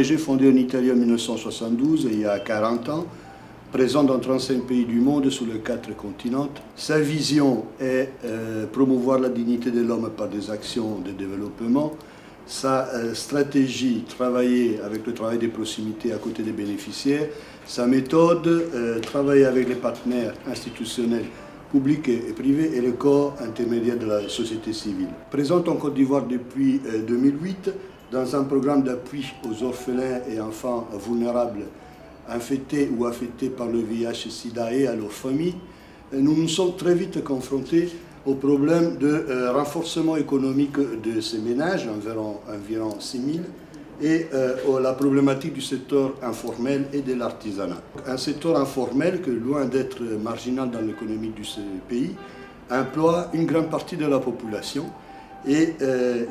ONG fondée en Italie en 1972, il y a 40 ans, présent dans 35 pays du monde sur les 4 continents. Sa vision est promouvoir la dignité de l'homme par des actions de développement. Sa stratégie, travailler avec le travail de proximité à côté des bénéficiaires. Sa méthode, travailler avec les partenaires institutionnels publics et privés et le corps intermédiaire de la société civile. Présente en Côte d'Ivoire depuis 2008 dans un programme d'appui aux orphelins et enfants vulnérables infectés ou affectés par le VIH-Sida et à leurs familles, nous nous sommes très vite confrontés au problème de renforcement économique de ces ménages, environ 6 000, et la problématique du secteur informel et de l'artisanat. Un secteur informel que, loin d'être marginal dans l'économie de ce pays, emploie une grande partie de la population et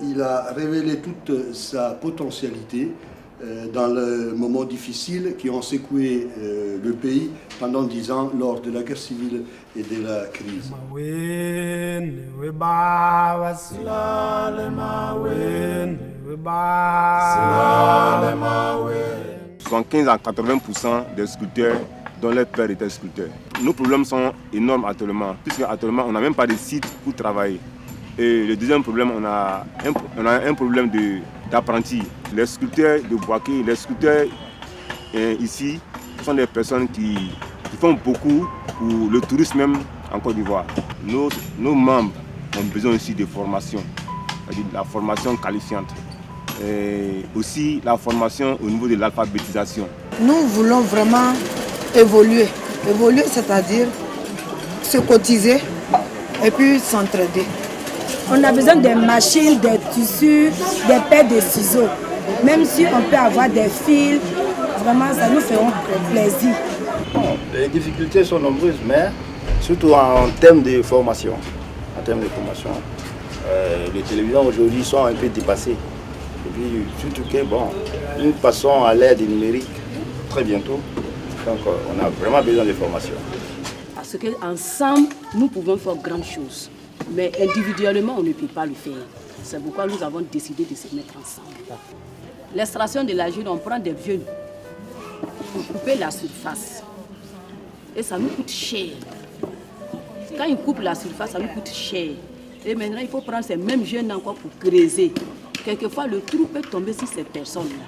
il a révélé toute sa potentialité dans les moments difficiles qui ont secoué le pays pendant 10 ans lors de la guerre civile et de la crise. 75 à 80% des sculpteurs dont leur père était sculpteur. Nos problèmes sont énormes actuellement, puisque actuellement on n'a même pas de site pour travailler. Et le deuxième problème, on a un problème d'apprentis. Les sculpteurs de Bouaké, les sculpteurs ici sont des personnes qui font beaucoup pour le tourisme même en Côte d'Ivoire. Nos membres ont besoin aussi de formation, c'est-à-dire la formation qualifiante. Et aussi la formation au niveau de l'alphabétisation. Nous voulons vraiment évoluer. Évoluer, c'est-à-dire se cotiser et puis s'entraider. On a besoin des machines, des tissus, des paires de ciseaux. Même si on peut avoir des fils, vraiment ça nous fera plaisir. Les difficultés sont nombreuses, mais surtout en termes de formation. Les télévisions aujourd'hui sont un peu dépassées. Et puis surtout que nous passons à l'ère du numérique très bientôt. Donc on a vraiment besoin de formation. Parce qu'ensemble, nous pouvons faire grandes choses. Mais individuellement, on ne peut pas le faire. C'est pourquoi nous avons décidé de se mettre ensemble. L'extraction de l'argile, on prend des vieux pour couper la surface. Et ça nous coûte cher. Quand ils coupent la surface, ça nous coûte cher. Et maintenant, il faut prendre ces mêmes jeunes encore pour creuser. Quelquefois, le trou peut tomber sur ces personnes-là.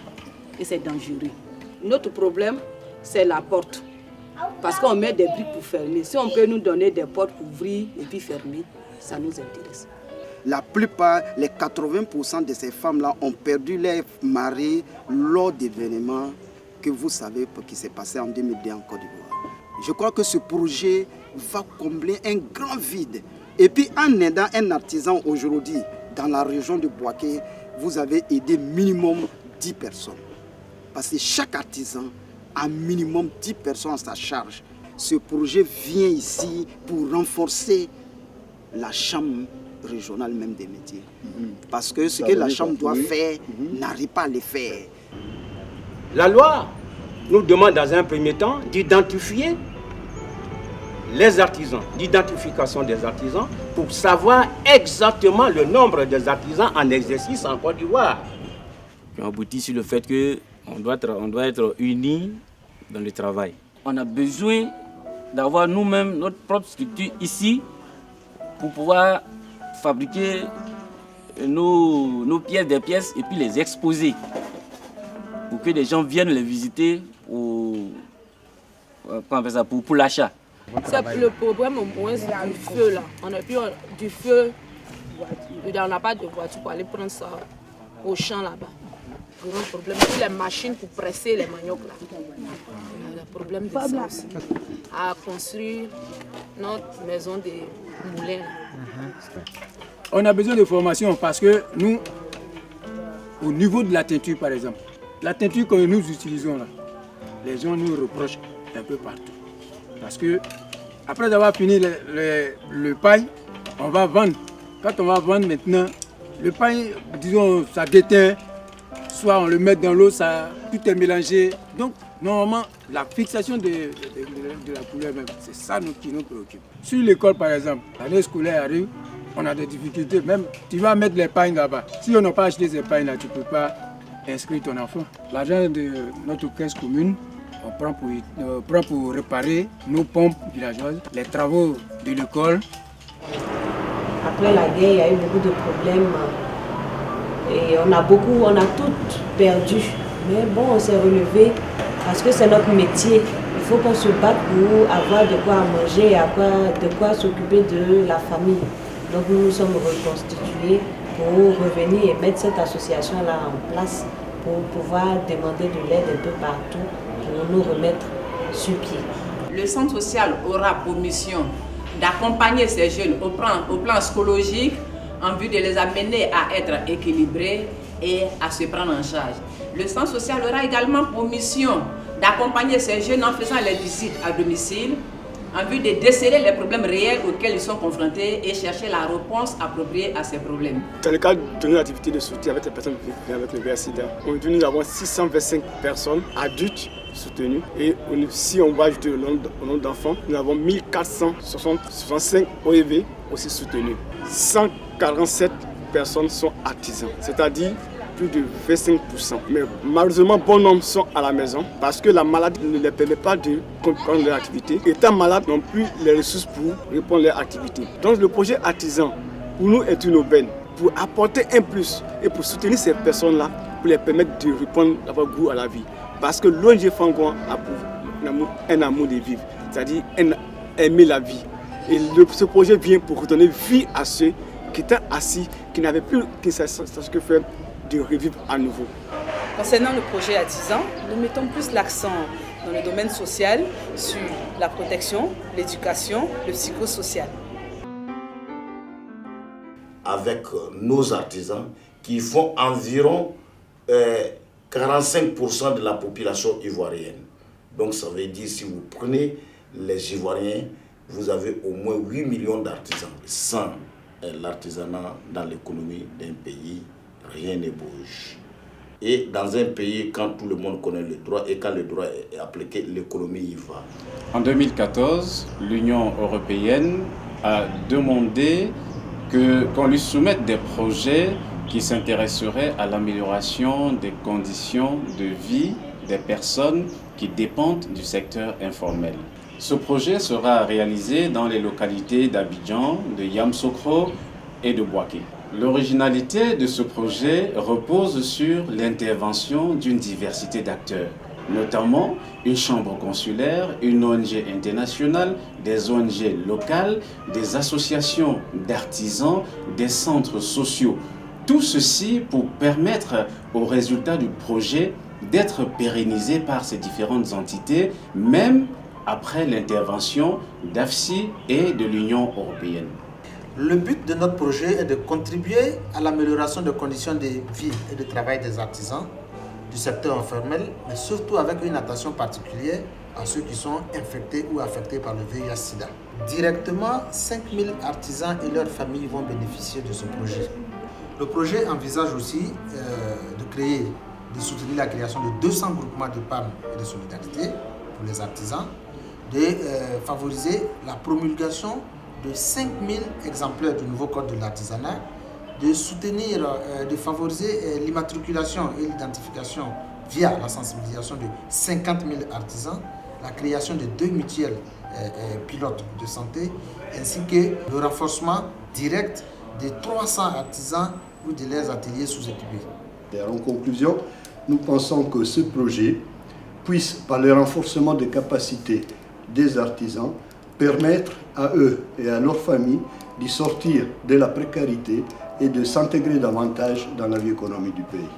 Et c'est dangereux. Notre problème, c'est la porte. Parce qu'on met des briques pour fermer. Si on peut nous donner des portes pour ouvrir et puis fermer, ça nous intéresse. La plupart, les 80% de ces femmes-là ont perdu leur mari lors d'événements que vous savez qui s'est passé en 2002 en Côte d'Ivoire. Je crois que ce projet va combler un grand vide. Et puis en aidant un artisan aujourd'hui dans la région de Bouaké, vous avez aidé minimum 10 personnes. Parce que chaque artisan a minimum 10 personnes à sa charge. Ce projet vient ici pour renforcer la chambre régionale même des métiers. Parce que ce que la chambre doit faire n'arrive pas à le faire. La loi nous demande dans un premier temps d'identifier les artisans, l'identification des artisans pour savoir exactement le nombre des artisans en exercice en Côte d'Ivoire. On aboutit sur le fait qu'on doit être unis dans le travail. On a besoin d'avoir nous-mêmes notre propre structure ici pour pouvoir fabriquer nos pièces, des pièces et puis les exposer pour que les gens viennent les visiter pour l'achat. C'est le problème au moins du feu là. On n'a plus du feu, on n'a pas de voiture pour aller prendre ça au champ là-bas. Grand problème. Puis les machines pour presser les maniocs là. On a le problème de ça aussi. À construire notre maison de moulins. On a besoin de formation parce que nous, au niveau de la teinture par exemple, la teinture que nous utilisons là, les gens nous reprochent un peu partout. Parce que après avoir fini le paille, on va vendre. Quand on va vendre maintenant, le paille, disons, ça déteint, soit on le met dans l'eau, tout est mélangé. Donc, normalement, la fixation de la couleur même, c'est ça qui nous préoccupe. Sur l'école, par exemple, l'année scolaire arrive, on a des difficultés. Même, tu vas mettre les pailles là-bas. Si on n'a pas acheté ces pailles là, tu ne peux pas inscris ton enfant. L'argent de notre caisse commune, on prend pour réparer nos pompes villageoises, les travaux de l'école. Après la guerre, il y a eu beaucoup de problèmes et on a tout perdu. Mais bon, on s'est relevé parce que c'est notre métier. Il faut qu'on se batte pour avoir de quoi manger et de quoi s'occuper de la famille. Donc nous nous sommes reconstitués pour revenir et mettre cette association-là en place pour pouvoir demander de l'aide un peu partout pour nous remettre sur pied. Le centre social aura pour mission d'accompagner ces jeunes au plan psychologique en vue de les amener à être équilibrés et à se prendre en charge. Le centre social aura également pour mission d'accompagner ces jeunes en faisant les visites à domicile en vue de déceler les problèmes réels auxquels ils sont confrontés et chercher la réponse appropriée à ces problèmes. Dans le cadre de nos activités de soutien avec les personnes vivant avec le VIH/SIDA, aujourd'hui nous avons 625 personnes adultes soutenues et si on va ajouter au nombre d'enfants, nous avons 1465 OEV aussi soutenus. 147 personnes sont artisans, c'est-à-dire plus de 25%. Mais malheureusement, bon nombre sont à la maison parce que la maladie ne les permet pas de comprendre leur activité. Étant malades, n'ont plus les ressources pour répondre à leur activité. Donc le projet artisan, pour nous, est une aubaine pour apporter un plus et pour soutenir ces personnes-là, pour les permettre de répondre, d'avoir goût à la vie. Parce que l'ONG Fangoan a un amour de vivre, c'est-à-dire aimer la vie. Et ce projet vient pour redonner vie à ceux qui étaient assis, qui n'avaient plus ce que faire, de revivre à nouveau. Concernant le projet artisan, nous mettons plus l'accent dans le domaine social sur la protection, l'éducation, le psychosocial. Avec nos artisans qui font environ 45% de la population ivoirienne. Donc ça veut dire si vous prenez les Ivoiriens, vous avez au moins 8 millions d'artisans. Sans l'artisanat dans l'économie d'un pays, rien ne bouge. Et dans un pays, quand tout le monde connaît le droit et quand le droit est appliqué, l'économie y va. En 2014, l'Union européenne a demandé qu'on lui soumette des projets qui s'intéresseraient à l'amélioration des conditions de vie des personnes qui dépendent du secteur informel. Ce projet sera réalisé dans les localités d'Abidjan, de Yamoussoukro et de Bouaké. L'originalité de ce projet repose sur l'intervention d'une diversité d'acteurs, notamment une chambre consulaire, une ONG internationale, des ONG locales, des associations d'artisans, des centres sociaux. Tout ceci pour permettre aux résultats du projet d'être pérennisés par ces différentes entités, même après l'intervention d'AFSI et de l'Union européenne. Le but de notre projet est de contribuer à l'amélioration des conditions de vie et de travail des artisans du secteur informel, mais surtout avec une attention particulière à ceux qui sont infectés ou affectés par le VIH/SIDA. Directement, 5000 artisans et leurs familles vont bénéficier de ce projet. Le projet envisage aussi de soutenir la création de 200 groupements d'épargne et de solidarité pour les artisans, de favoriser la promulgation de 5000 exemplaires du nouveau code de l'artisanat, de soutenir, de favoriser l'immatriculation et l'identification via la sensibilisation de 50 000 artisans, la création de 2 mutuelles pilotes de santé, ainsi que le renforcement direct de 300 artisans ou de leurs ateliers sous-équipés. En conclusion, nous pensons que ce projet puisse, par le renforcement des capacités des artisans, permettre à eux et à leurs familles d'y sortir de la précarité et de s'intégrer davantage dans la vie économique du pays.